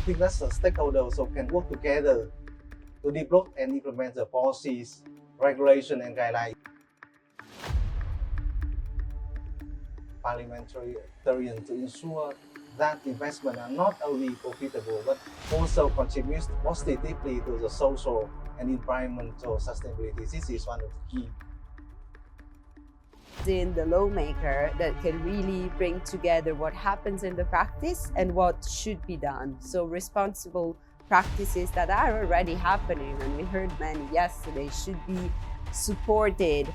think that the stakeholders also can work together to develop and implement the policies, regulation, and guidelines. Parliamentarian to ensure that investment are not only profitable but also contributes positively to the social and environmental sustainability. This is one of the key. In the lawmaker that can really bring together what happens in the practice and what should be done. So responsible practices that are already happening, and we heard many yesterday, should be supported.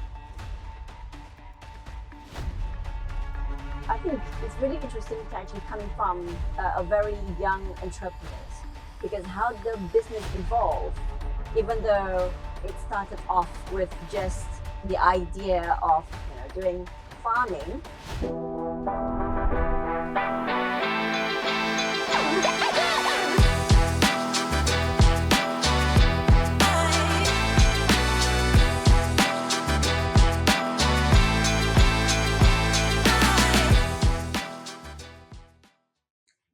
I think it's really interesting to actually coming from a very young entrepreneurs, because how the business evolved, even though it started off with just the idea of doing farming.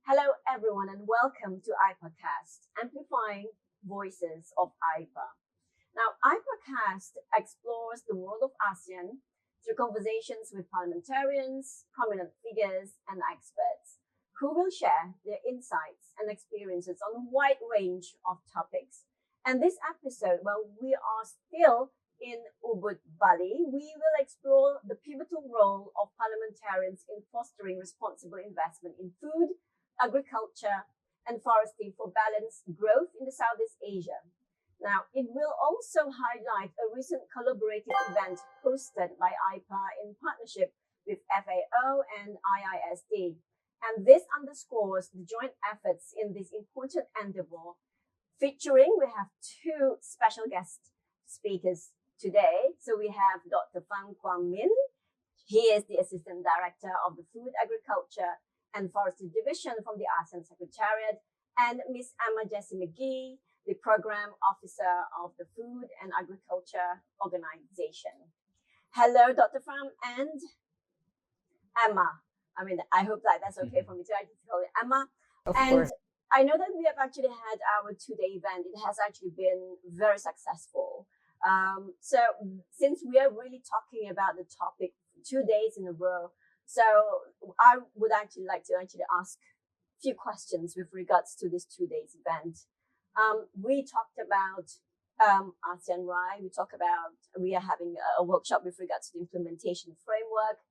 Hello everyone and welcome to IPAcast, Amplifying Voices of IPA. Now, IPAcast explores the world of ASEAN through conversations with parliamentarians, prominent figures, and experts who will share their insights and experiences on a wide range of topics. And this episode, while we are still in Ubud, Bali, we will explore the pivotal role of parliamentarians in fostering responsible investment in food, agriculture, and forestry for balanced growth in the Southeast Asia. Now, it will also highlight a recent collaborative event hosted by IPA in partnership with FAO and IISD. And this underscores the joint efforts in this important endeavor. Featuring, we have two special guest speakers today. So we have Dr. Pham Quang Minh. He is the Assistant Director of the Food, Agriculture and Forestry Division from the ASEAN Secretariat, and Ms. Emma Jessie McGee, the Program Officer of the Food and Agriculture Organization. Hello, Dr. Pham and Emma. I hope that that's okay for me to actually call you Emma. Of course. I know that we have actually had our two-day event. It has actually been very successful. So since we are really talking about the topic 2 days in a row, so I would actually like to ask a few questions with regards to this 2 days event. We talked about ASEAN RAI. We are having a workshop with regards to the implementation framework.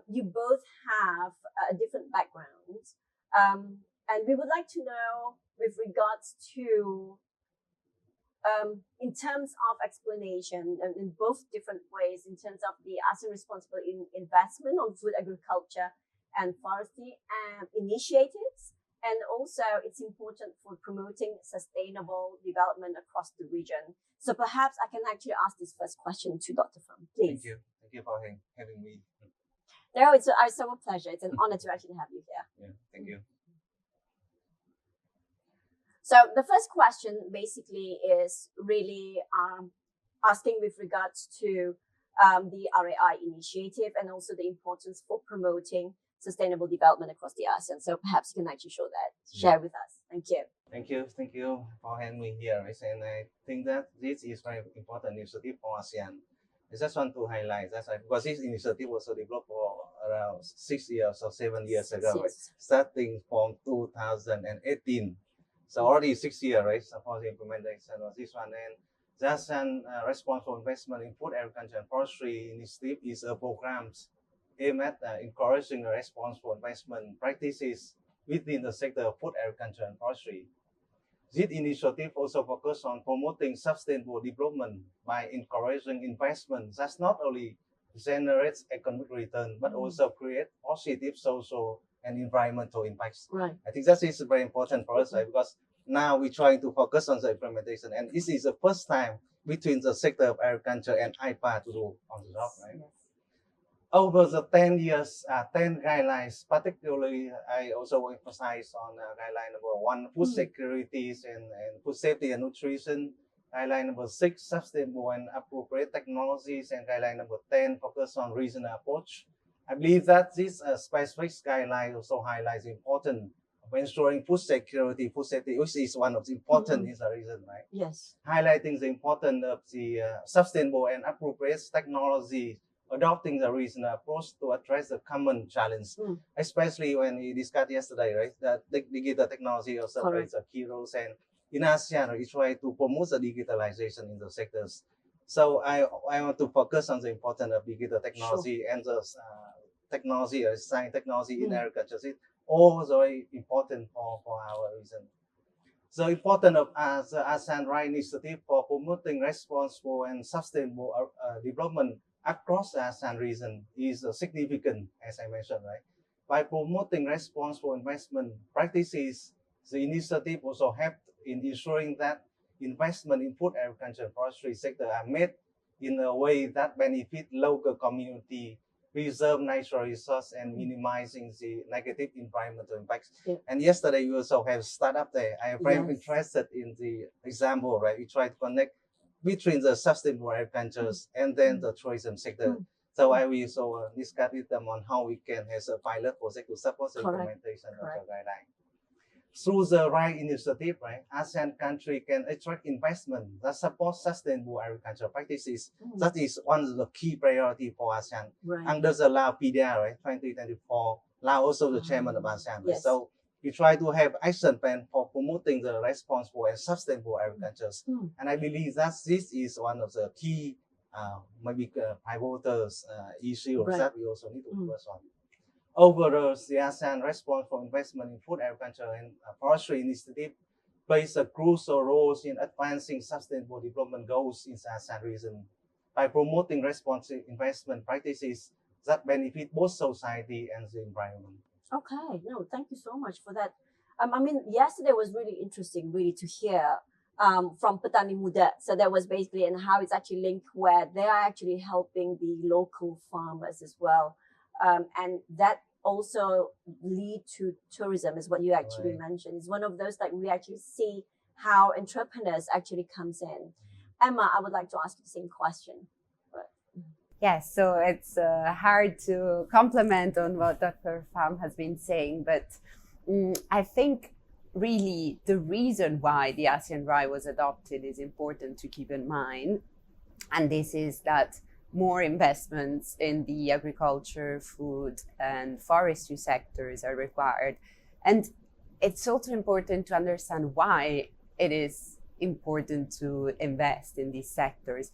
You both have different backgrounds. And we would like to know with regards to, in terms of explanation and in both different ways, in terms of the ASEAN responsible investment on food, agriculture and forestry initiatives. And also it's important for promoting sustainable development across the region. So perhaps I can actually ask this first question to Dr. Pham, please. Thank you. Thank you for having me. No, it's so a pleasure. It's an honor to actually have you here. Yeah, thank you. So the first question basically is really asking with regards to the RAI initiative and also the importance for promoting sustainable development across the ASEAN. So perhaps you can actually share with us. Thank you. Thank you for having me here. And I think that this is very important initiative for ASEAN. I just want to highlight that because this initiative was developed for around 6 years or 7 years ago, right? Starting from 2018. So already 6 years, right? So for the implementation of this one, and just an responsible investment in food, agriculture, and forestry initiative is a program aimed at encouraging responsible investment practices within the sector of food, agriculture, and forestry. This initiative also focuses on promoting sustainable development by encouraging investment that not only generates economic return but also create positive social and environmental impacts. Right. I think that is very important for us, right? Because now we're trying to focus on the implementation, and this is the first time between the sector of agriculture and IPA to do on the job, right? Yes. Over the 10 years, 10 guidelines, particularly I also emphasize on guideline number 1, food securities and food safety and nutrition. Guideline number 6, sustainable and appropriate technologies, and guideline number 10, focus on regional approach. I believe that this specific guideline also highlights the importance ensuring food security, food safety, which is one of the important is the reason, right? Yes. Highlighting the importance of the sustainable and appropriate technology, adopting the reasonable approach to address the common challenge, especially when we discussed yesterday, right? That digital technology also plays a key role, and in ASEAN, we try to promote the digitalization in the sectors. So I want to focus on the importance of digital technology and the technology, science technology in agriculture. It's all very important for our reason. The importance of the ASEAN RISE initiative for promoting responsible and sustainable development across the ASEAN region is significant, as I mentioned, right? By promoting responsible investment practices, the initiative also helped in ensuring that investment in food, agriculture, and forestry sector are made in a way that benefit local community, preserve natural resource, and minimizing the negative environmental impacts. And yesterday we also have startup there. I am very interested in the example, right? We try to connect between the sustainable agriculture and then the tourism sector. So I will also discuss with them on how we can have a pilot project to support the implementation of the guideline. Through the RISE initiative, right, ASEAN country can attract investment that supports sustainable agricultural practices. That is one of the key priority for ASEAN. Under the Lao PDR, right, 2024, Lao also the chairman of ASEAN. Right? So we try to have action plan for promoting the responsible and sustainable agriculture. And I believe that this is one of the key, maybe pivotal issues that we also need to focus on. Overall, the ASEAN response for investment in food, agriculture, and forestry initiative plays a crucial role in advancing sustainable development goals in the ASEAN region by promoting responsive investment practices that benefit both society and the environment. Okay, no, thank you so much for that. I mean, yesterday was really interesting, really, to hear from Petani Muda. So that was basically and how it's actually linked where they are actually helping the local farmers as well. And that also lead to tourism is what you actually mentioned. It's one of those that we actually see how entrepreneurs actually comes in. Emma, I would like to ask you the same question. Yes, so it's hard to comment on what Dr. Pham has been saying, but I think really the reason why the ASEAN RISE was adopted is important to keep in mind. And this is that more investments in the agriculture, food, and forestry sectors are required. And it's also important to understand why it is important to invest in these sectors.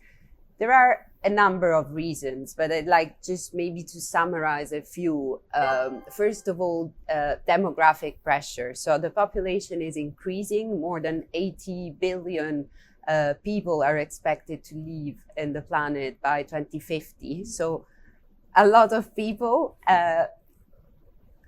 There are a number of reasons, but I'd like just maybe to summarize a few. First of all, demographic pressure. So the population is increasing. More than 80 billion people are expected to live in the planet by 2050. So a lot of people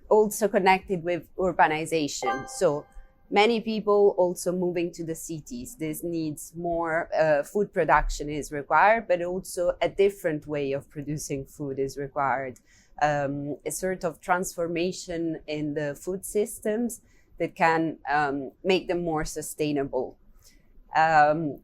also connected with urbanization. So many people also moving to the cities. This needs more food production is required, but also a different way of producing food is required. A sort of transformation in the food systems that can make them more sustainable. And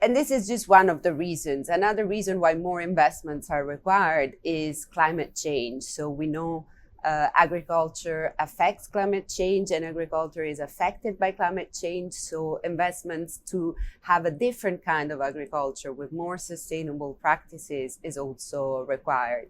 this is just one of the reasons. Another reason why more investments are required is climate change. So we know agriculture affects climate change and agriculture is affected by climate change. So investments to have a different kind of agriculture with more sustainable practices is also required.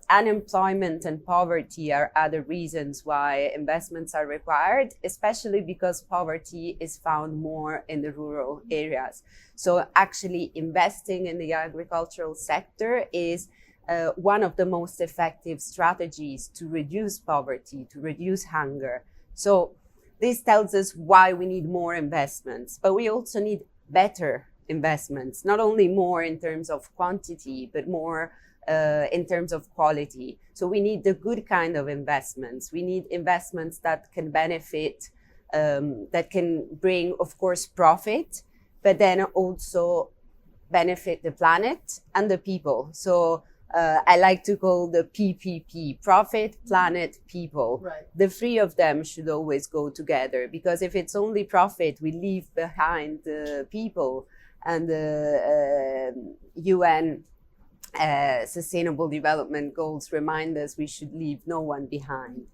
Unemployment and poverty are other reasons why investments are required, especially because poverty is found more in the rural areas. So actually investing in the agricultural sector is one of the most effective strategies to reduce poverty, to reduce hunger. So this tells us why we need more investments, but we also need better investments, not only more in terms of quantity, but more in terms of quality. So we need the good kind of investments. We need investments that can benefit, that can bring, of course, profit, but then also benefit the planet and the people. So I like to call the PPP, profit, planet, people. The three of them should always go together, because if it's only profit, we leave behind the people, and the UN Sustainable Development Goals remind us we should leave no one behind.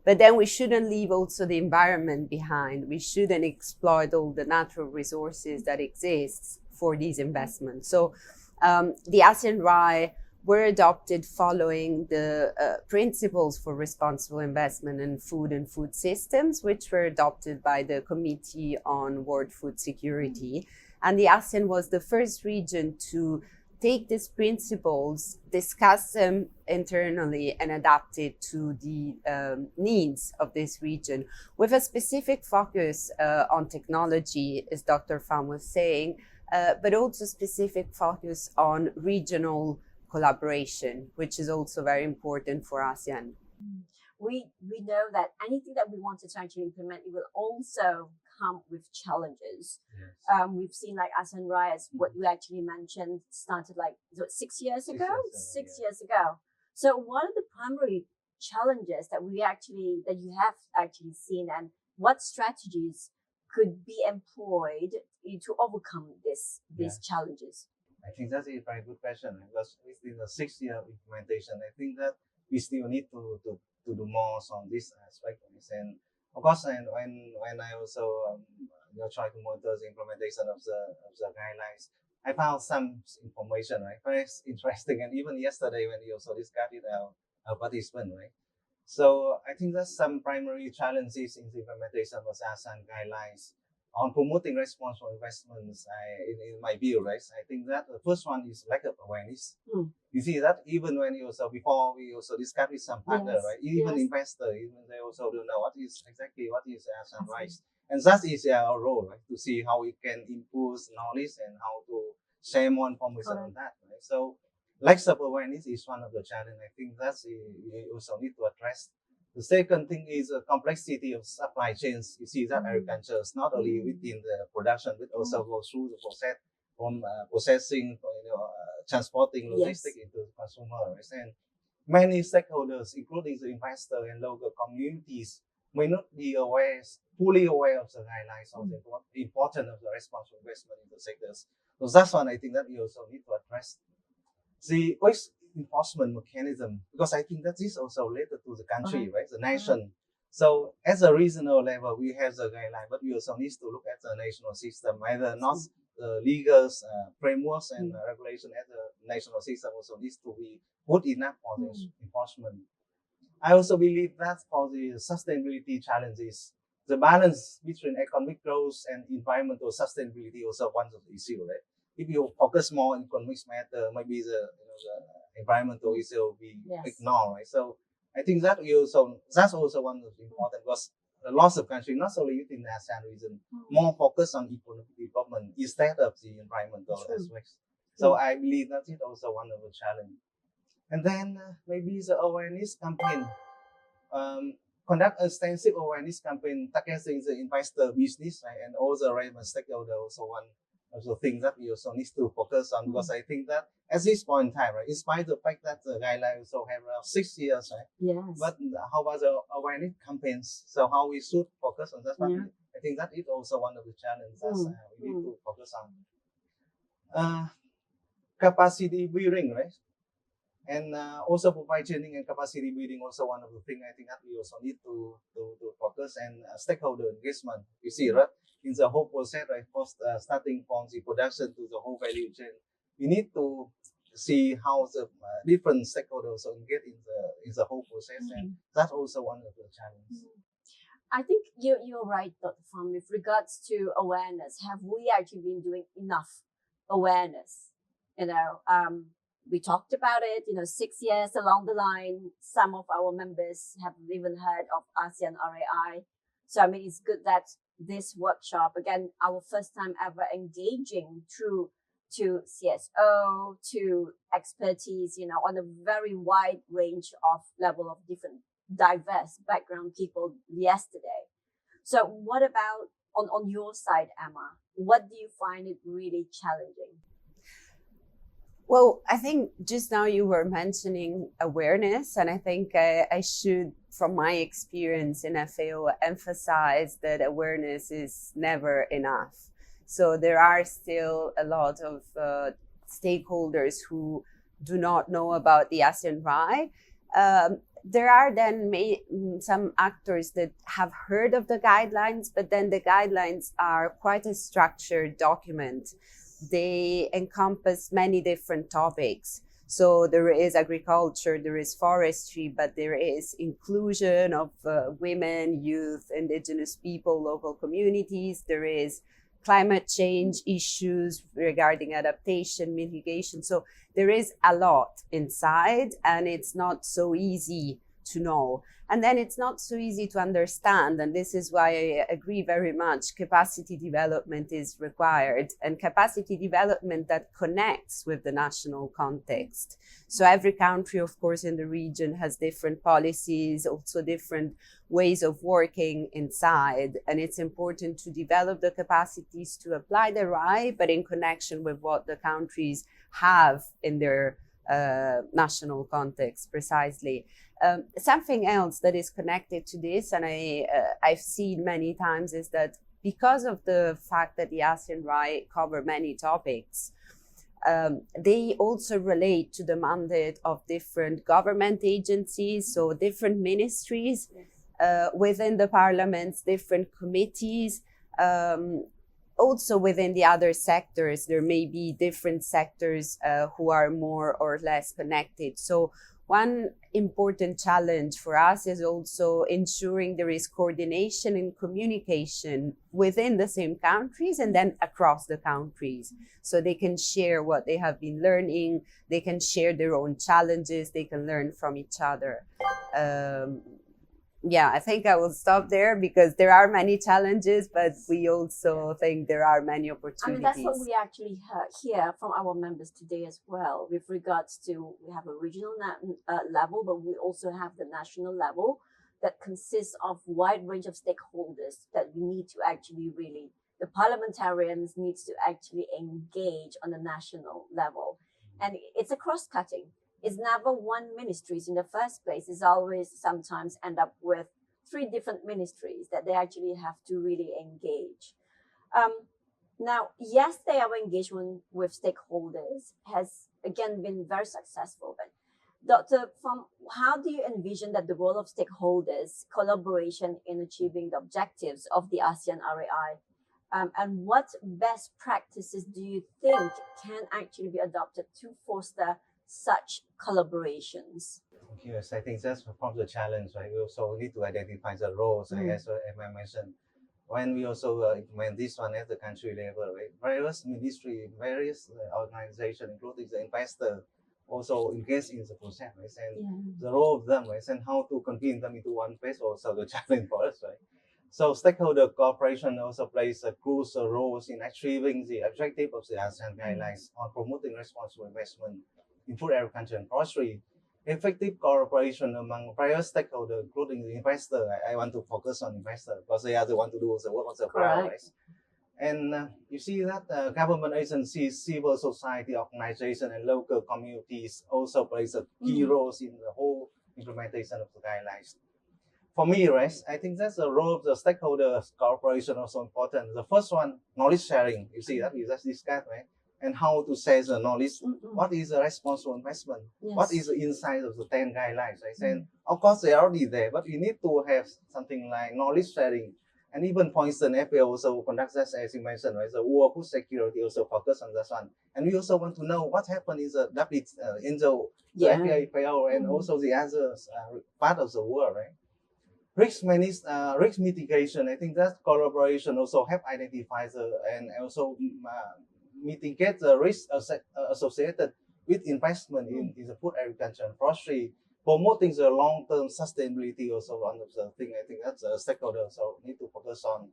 But then we shouldn't leave also the environment behind. We shouldn't exploit all the natural resources that exists for these investments. So the ASEAN RAI were adopted following the principles for responsible investment in food and food systems, which were adopted by the Committee on World Food Security. And the ASEAN was the first region to take these principles, discuss them internally, and adapt it to the needs of this region, with a specific focus on technology, as Dr. Pham was saying, but also specific focus on regional collaboration, which is also very important for ASEAN. We know that anything that we want to try to implement, it will also come with challenges. Yes. We've seen like ASEAN RAI, as what you actually mentioned, started like 6 years ago. 6 years ago. So what are the primary challenges that you have actually seen, and what strategies could be employed to overcome these challenges? I think that's a very good question, because within the 6-year implementation, I think that we still need to do more on this aspect. And of course, and when I also try to monitor the implementation of the guidelines, I found some information, right, very interesting. And even yesterday when we also discussed it, our participant, right. So I think that's some primary challenges in the implementation of ASEAN guidelines on promoting responsible investments. In my view, right, I think that the first one is lack of awareness. You see that even when before we also discussed with some partner, right, even investor, even they also don't know what is ASEAN rights. And that is our role, right, to see how we can improve knowledge and how to share more information on that, right. So lack of awareness is one of the challenges. I think that's we also need to address. The second thing is the complexity of supply chains. You see that agriculture is not only within the production, but also goes through the process, from processing, transporting, logistics into the consumer. Right? And many stakeholders, including the investor and local communities, may not be fully aware of the guidelines or the importance of the responsible investment in the sectors. So that's one I think that we also need to address. The waste enforcement mechanism, because I think that is also related to the country, right, the nation. So at the regional level, we have the guideline, but we also need to look at the national system, either not legal frameworks and regulation at the national system also needs to be good enough for the enforcement. I also believe that for the sustainability challenges, the balance between economic growth and environmental sustainability also one of the issues, right? If you focus more on economic matter, maybe the environmental issue will be ignored, right? So I think that's also one of the important, because a lot of countries, not only within the ASEAN region, more focus on economic development instead of the environmental aspects. So I believe that is also one of the challenges. And then maybe the awareness campaign. Conduct extensive awareness campaign targeting the investor business, right, and all the relevant stakeholders. Also one of the things that we also need to focus on, because I think that at this point in time, right, in spite of the fact that the guidelines also have around 6 years, right? Yes. But how about the awareness campaigns? So how we should focus on that? I think that is also one of the challenges we need to focus on. Capacity building, right? And also provide training and capacity building, also one of the things I think that we also need to focus, and stakeholder engagement. You see, right, in the whole process, right, starting from the production to the whole value chain, we need to see how the different stakeholders engage in the whole process, and that's also one of the challenges. I think you're right, Dr. Pham. With regards to awareness, have we actually been doing enough awareness? We talked about it, 6 years along the line, some of our members have even heard of ASEAN RAI. So, I mean, it's good that this workshop, again, our first time ever engaging through to CSO, to expertise, on a very wide range of level of different diverse background people yesterday. So what about on your side, Emma? What do you find it really challenging? Well, I think just now you were mentioning awareness, and I think I should, from my experience in FAO, emphasize that awareness is never enough. So there are still a lot of stakeholders who do not know about the ASEAN RAI. There are then some actors that have heard of the guidelines, but then the guidelines are quite a structured document. They encompass many different topics. So there is agriculture, there is forestry, but there is inclusion of women, youth, indigenous people, local communities. There is climate change issues regarding adaptation, mitigation. So there is a lot inside, and it's not so easy to know. And then it's not so easy to understand. And this is why I agree very much. Capacity development is required, and capacity development that connects with the national context. So every country, of course, in the region has different policies, also different ways of working inside. And it's important to develop the capacities to apply the RAI, but in connection with what the countries have in their national context precisely. Something else that is connected to this, and I've seen many times, is that because of the fact that the ASEAN RAI cover many topics, they also relate to the mandate of different government agencies, so different ministries within the parliaments, different committees. Also within the other sectors, there may be different sectors who are more or less connected. So one important challenge for us is also ensuring there is coordination and communication within the same countries and then across the countries. So they can share what they have been learning, they can share their own challenges, they can learn from each other. Yeah, I think I will stop there because there are many challenges, but we also think there are many opportunities. That's what we actually hear from our members today as well, with regards to we have a regional level, but we also have the national level that consists of a wide range of stakeholders that we need to actually really, the parliamentarians needs to actually engage on the national level. And it's a cross-cutting. It's never one ministries in the first place. It's always sometimes end up with 3 different ministries that they actually have to really engage. Now, yes, our engagement with stakeholders has again been very successful. But Dr. Pham, how do you envision that the role of stakeholders, collaboration in achieving the objectives of the ASEAN RAI, and what best practices do you think can actually be adopted to foster such collaborations? Yes, I think that's from the challenge, right? We also need to identify the roles, as I mentioned. When we also implement this one at the country level, right? Various ministry, various organizations, including the investor, also engage in the process, right? And the role of them, right? And how to convene them into one place, also the challenge for us, right? So stakeholder cooperation also plays a crucial role in achieving the objective of the ASEAN guidelines on promoting responsible investment in food, agriculture, and forestry. Effective cooperation among various stakeholders, including the investor. I want to focus on investor because they are the one to do the work of the ground. Right? And you see that government agencies, civil society organizations, and local communities also plays a key roles in the whole implementation of the guidelines. For me, right, I think that's the role of the stakeholder cooperation also important. The first one, knowledge sharing. You see that we just discussed, right? And how to share the knowledge. What is the responsible investment? Yes. What is the insight of the 10 guidelines? Right? And of course, they're already there, but we need to have something like knowledge sharing. And even Poinson FAO also conducts that, as you mentioned, right? The World Food Security also focus on this one. And we also want to know what happened in the FAO and also the other part of the world, right? Risk mitigation, I think that collaboration also help identify and also mitigate the risk associated with investment in the food, agriculture, and forestry. Promoting the long-term sustainability also one of the things I think that's a stakeholder also need to focus on.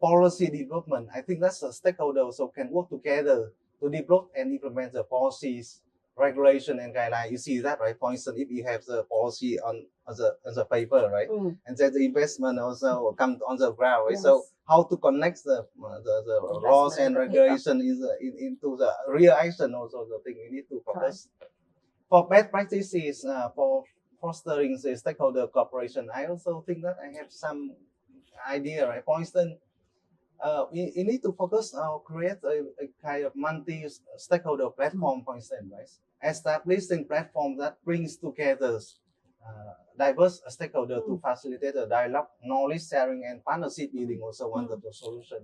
Policy development, I think that's a stakeholder also can work together to develop and implement the policies, regulation, and guidelines. You see that, right? For instance, if you have the policy on the paper, right? And then the investment also comes on the ground, right? Yes. So how to connect the laws and regulation into the real action also the thing we need to focus. Right. For best practices, for fostering the stakeholder cooperation, I also think that I have some idea, right? For instance, we need to focus on create a kind of multi-stakeholder platform, for instance, right? Establishing platform that brings together diverse stakeholders to facilitate a dialogue, knowledge sharing, and partnership building. Also one of the solution.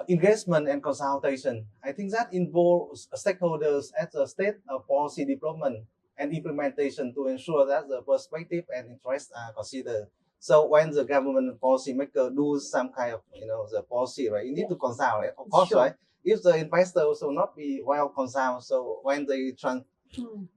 Engagement and consultation. I think that involves stakeholders at the state of policy development and implementation to ensure that the perspective and interest are considered. So when the government policymaker do some kind of the policy, right, you need to consult, right? Of course, right? If the investor also not be well consulted, so when they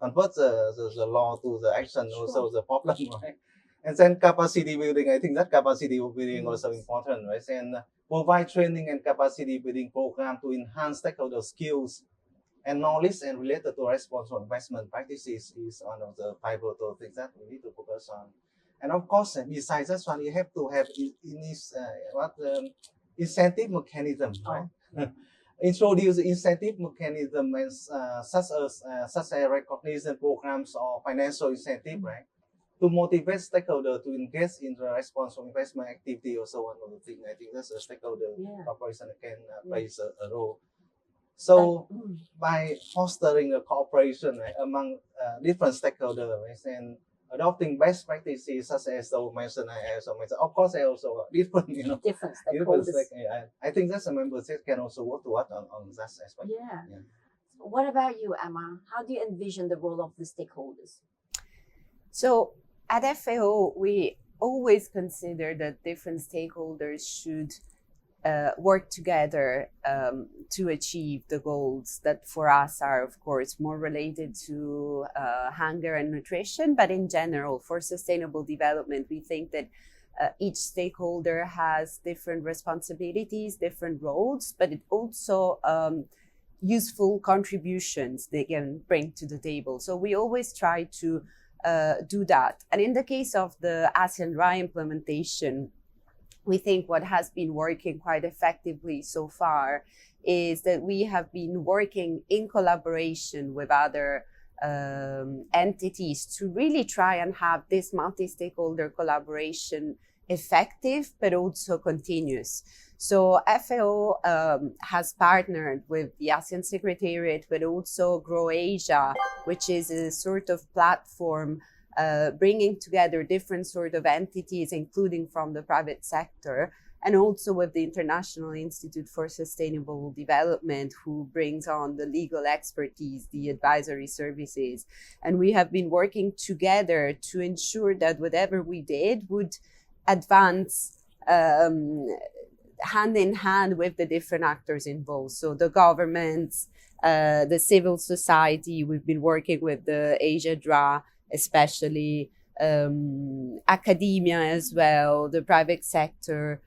convert the law to the action, also the problem, right? And then capacity building, I think that capacity building also important, right? And provide training and capacity building program to enhance stakeholder skills and knowledge and related to responsible investment practices is one of the pivotal things that we need to focus on. And of course, besides that one, you have to have incentive mechanism, right? Introduce incentive mechanism such as recognition programs or financial incentive, right? To motivate stakeholders to engage in the responsible investment activity, also one of the things. I think that's a stakeholder cooperation can play a role. So by fostering a cooperation, right, among different stakeholders, right, and adopting best practices such as the mentioned, of course, I also different, different stakeholders. I think that's a member state can also work on that aspect. Yeah. What about you, Emma? How do you envision the role of the stakeholders? So at FAO, we always consider that different stakeholders should work together to achieve the goals that for us are, of course, more related to hunger and nutrition. But in general, for sustainable development, we think that each stakeholder has different responsibilities, different roles, but it also useful contributions they can bring to the table. So we always try to do that. And in the case of the ASEAN RAI implementation, we think what has been working quite effectively so far is that we have been working in collaboration with other entities to really try and have this multi-stakeholder collaboration effective, but also continuous. So FAO has partnered with the ASEAN Secretariat, but also Grow Asia, which is a sort of platform bringing together different sort of entities, including from the private sector, and also with the International Institute for Sustainable Development, who brings on the legal expertise, the advisory services. And we have been working together to ensure that whatever we did would advance hand in hand with the different actors involved. So the governments, the civil society, we've been working with the Asia DRA, especially academia as well, the private sector.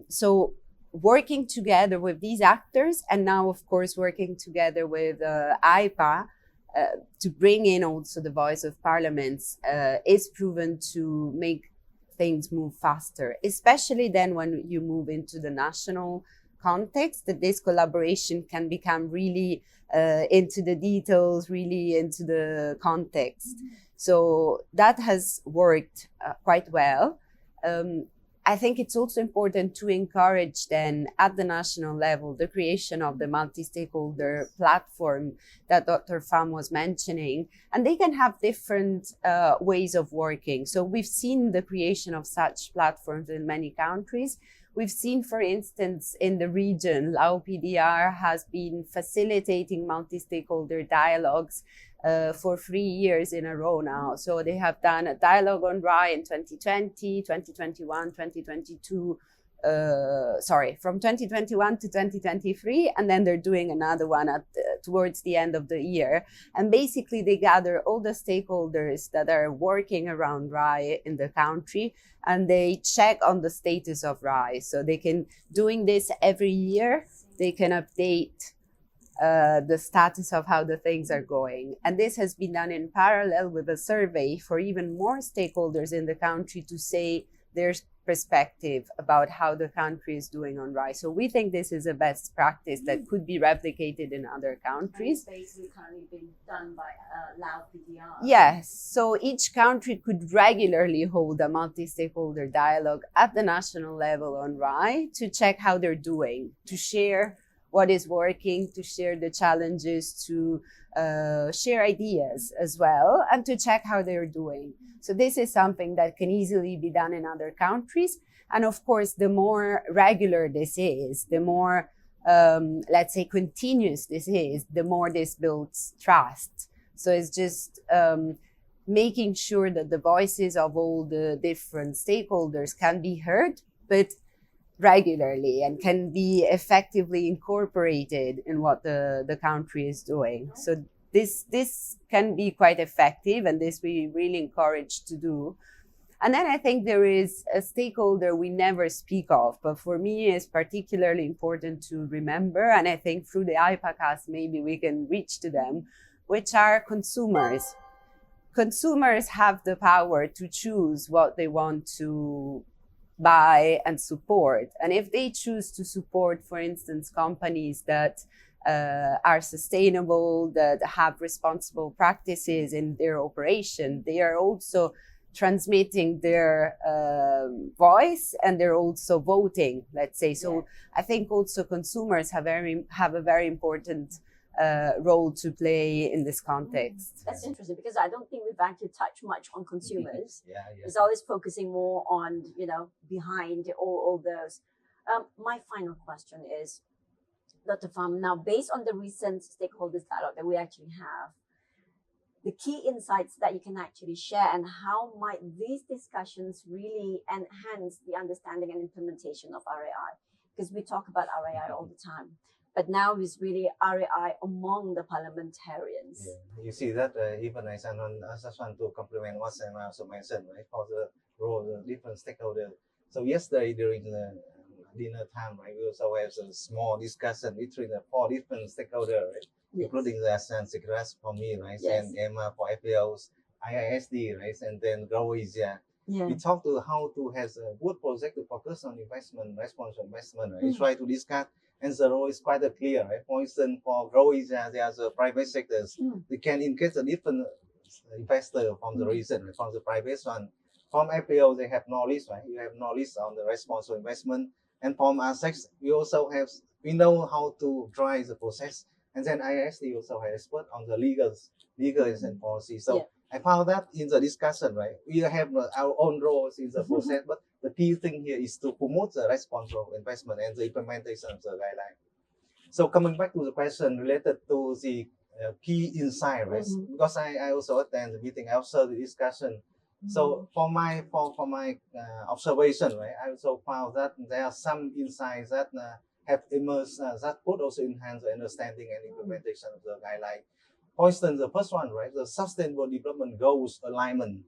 So working together with these actors, and now, of course, working together with AIPA to bring in also the voice of parliaments is proven to make things move faster, especially then when you move into the national context, that this collaboration can become really into the details, really into the context. So that has worked quite well. I think it's also important to encourage then at the national level the creation of the multi-stakeholder platform that Dr. Pham was mentioning, and they can have different ways of working. So we've seen the creation of such platforms in many countries. We've seen, for instance, in the region, Lao PDR has been facilitating multi-stakeholder dialogues for 3 years in a row now. So they have done a dialogue on RAI in 2020, 2021, 2022, from 2021 to 2023, and then they're doing another one towards the end of the year. And basically they gather all the stakeholders that are working around RAI in the country, and they check on the status of RAI. So they can, doing this every year, they can update the status of how the things are going. And this has been done in parallel with a survey for even more stakeholders in the country to say their perspective about how the country is doing on RAI. So we think this is a best practice that could be replicated in other countries. And it's basically currently been done by Lao PDR. Yes, so each country could regularly hold a multi-stakeholder dialogue at the national level on RAI to check how they're doing, to share what is working, to share the challenges, to share ideas as well, and to check how they're doing. So this is something that can easily be done in other countries. And of course, the more regular this is, the more, let's say, continuous this is, the more this builds trust. So it's just making sure that the voices of all the different stakeholders can be heard, but regularly, and can be effectively incorporated in what the country is doing. So this can be quite effective, and this we really encourage to do. And then I think there is a stakeholder we never speak of, but for me is particularly important to remember. And I think through the IPACast, maybe we can reach to them, which are consumers. Consumers have the power to choose what they want to buy and support. And if they choose to support, for instance, companies that are sustainable, that have responsible practices in their operation, they are also transmitting their voice, and they're also voting, let's say. So I think also consumers have a very important role to play in this context. That's interesting, because I don't think we've actually touched much on consumers. Yeah. It's always focusing more on, behind all those. My final question is, Dr. Pham, now based on the recent stakeholders dialogue that we actually have, the key insights that you can actually share, and how might these discussions really enhance the understanding and implementation of RAI? Because we talk about RAI all the time, but now it's really RAI among the parliamentarians. Yeah. You see that even I just want to complement what Emma also mentioned, right, for the role of the different stakeholders. So yesterday during the dinner time, right, we also have a small discussion between the 4 different stakeholders, right? Yes. Including the ASEAN Secretariat for me, right? Yes. And Emma for FAO's IISD, right? And then Grow Asia. Yeah. We talked to how to have a good project to focus on investment, responsible investment, right? We try to discuss, and the role is quite clear, right? For instance, for Grow Asia, there's a private sectors. They can engage a different investor from the region, right? From the private one. From FAO, they have knowledge, right? You have knowledge on the responsible investment. And from ASEC, we know how to drive the process. And then IISD also has expert on the legal and policy. So I found that in the discussion, right, we have our own roles in the process, but the key thing here is to promote the responsible investment and the implementation of the guideline. So coming back to the question related to the key insight, right? Because I also attend the meeting, I observed the discussion. So for my observation, right, I also found that there are some insights that have emerged that could also enhance the understanding and implementation of the guideline. For instance, the first one, right, the Sustainable Development Goals alignment.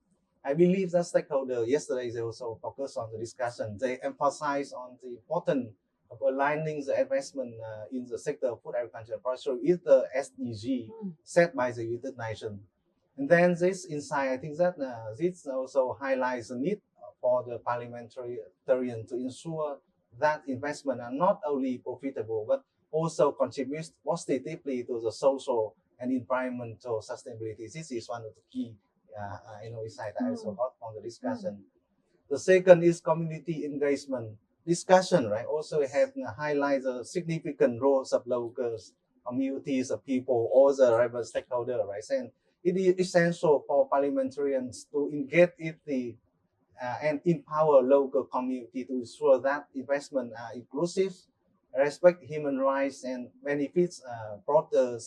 I believe that stakeholders yesterday, they also focused on the discussion. They emphasize on the importance of aligning the investment in the sector of food, agriculture, and forestry with the SDG set by the United Nations. And then this insight, I think that this also highlights the need for the parliamentarian to ensure that investment are not only profitable, but also contributes positively to the social and environmental sustainability. This is one of the key insight I also got from the discussion. The second is community engagement. Discussion, right, also have highlight the significant roles of locals, communities of people, all the relevant stakeholders, right? And it is essential for parliamentarians to engage with the and empower local community to ensure that investment are inclusive, respect human rights, and benefits broader,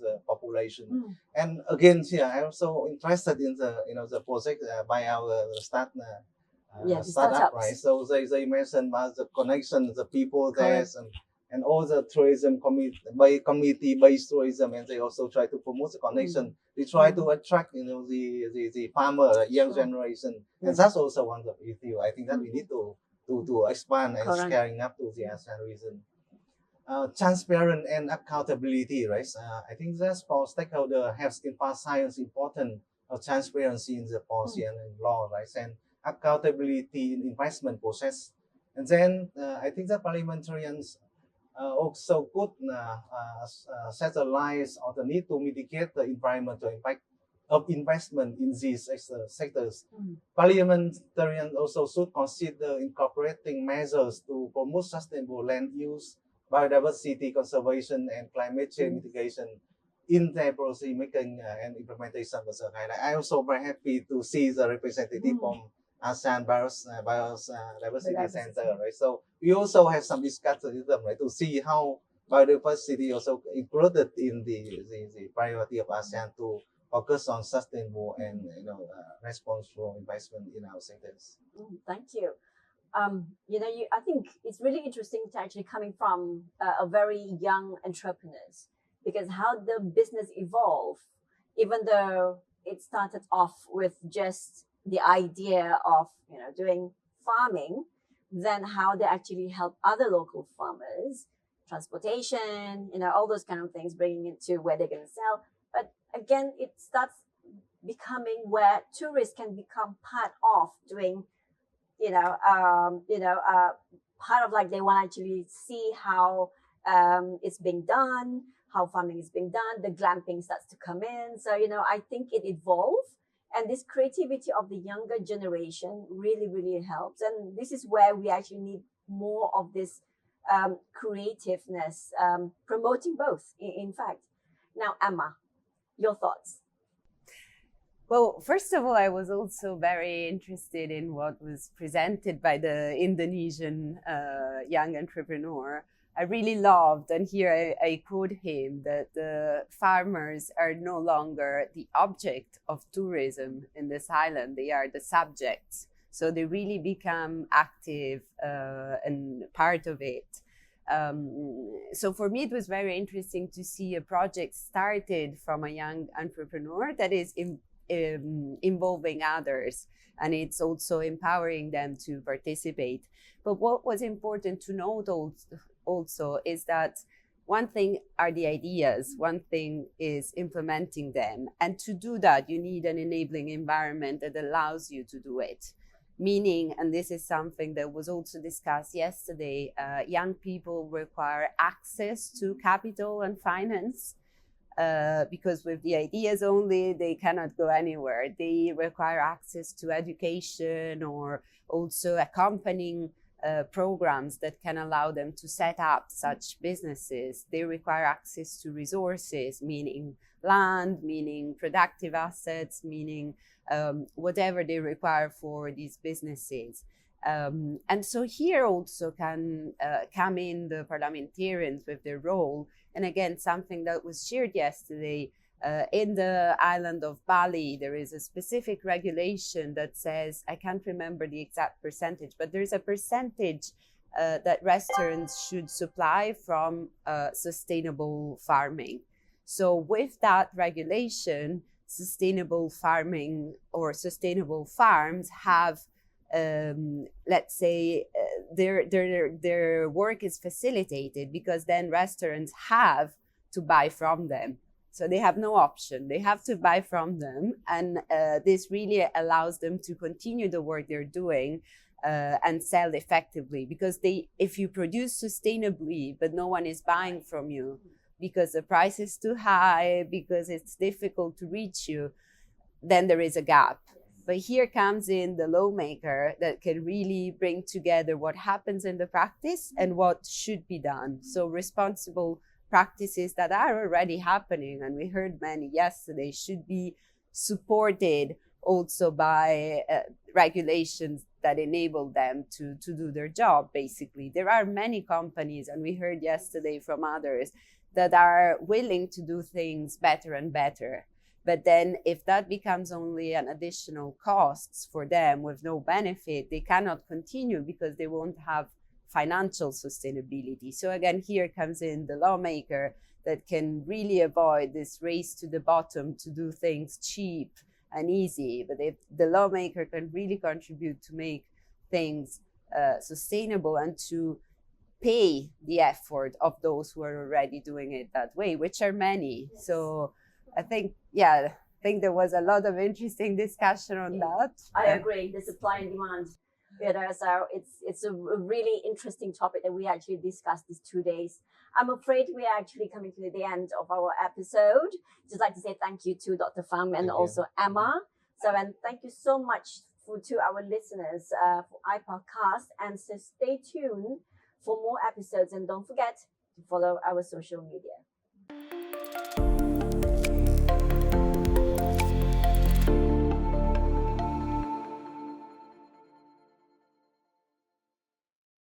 the population. And again, here I'm also interested in the the project by our startup, right? So they mentioned about the connection, the people there, and all the tourism community-based tourism, and they also try to promote the connection. They try to attract, the farmer, young generation, and that's also one of the issue. I think that we need to expand and scaling up to the ASEAN region. Transparent and accountability, right? I think that's for stakeholder has emphasized importance of transparency in the policy and law, right? And accountability in investment process. And then I think that parliamentarians also could set a line on the need to mitigate the environmental impact of investment in these sectors. Parliamentarians also should consider incorporating measures to promote sustainable land use, biodiversity conservation and climate change mitigation in their policy making and implementation was a highlight. I also very happy to see the representative from ASEAN Biodiversity Center, right? So we also have some discussion with them, right, to see how biodiversity also included in the priority of ASEAN to focus on sustainable and responsible investment in our sectors. Thank you. I think it's really interesting to actually coming from a very young entrepreneurs, because how the business evolved, even though it started off with just the idea of doing farming, then how they actually help other local farmers, transportation, all those kind of things, bringing it to where they're going to sell. But again, it starts becoming where tourists can become part of doing part of, like, they want to actually see how it's being done, how farming is being done, the glamping starts to come in. So, I think it evolved, and this creativity of the younger generation really, really helps. And this is where we actually need more of this creativeness, promoting both, in fact. Now, Emma, your thoughts? Well, first of all, I was also very interested in what was presented by the Indonesian young entrepreneur. I really loved, and here I quote him, that the farmers are no longer the object of tourism in this island, they are the subjects. So they really become active and part of it. So for me, it was very interesting to see a project started from a young entrepreneur that is involving others, and it's also empowering them to participate. But what was important to note also is that one thing are the ideas, one thing is implementing them, and to do that you need an enabling environment that allows you to do it. Meaning, and this is something that was also discussed yesterday, young people require access to capital and finance. Because with the ideas only, they cannot go anywhere. They require access to education, or also accompanying programs that can allow them to set up such businesses. They require access to resources, meaning land, meaning productive assets, meaning whatever they require for these businesses. And so here also can come in the parliamentarians with their role. And again, something that was shared yesterday, in the island of Bali, there is a specific regulation that says, I can't remember the exact percentage, but there's a percentage that restaurants should supply from sustainable farming. So with that regulation, sustainable farming or sustainable farms have let's say their work is facilitated, because then restaurants have to buy from them. So they have no option. They have to buy from them. And this really allows them to continue the work they're doing and sell effectively. Because if you produce sustainably, but no one is buying from you because the price is too high, because it's difficult to reach you, then there is a gap. But here comes in the lawmaker that can really bring together what happens in the practice and what should be done. So responsible practices that are already happening, and we heard many yesterday, should be supported also by regulations that enable them to do their job, basically. There are many companies, and we heard yesterday from others, that are willing to do things better and better. But then if that becomes only an additional costs for them with no benefit, they cannot continue because they won't have financial sustainability. So again, here comes in the lawmaker that can really avoid this race to the bottom to do things cheap and easy. But if the lawmaker can really contribute to make things sustainable and to pay the effort of those who are already doing it that way, which are many. Yes. So I think there was a lot of interesting discussion on that. I agree. The supply and demand. So it's a really interesting topic that we actually discussed these 2 days. I'm afraid we are actually coming to the end of our episode. Just like to say thank you to Dr. Pham and also Emma. So, and thank you so much to our listeners for iPodcast, and so stay tuned for more episodes, and don't forget to follow our social media.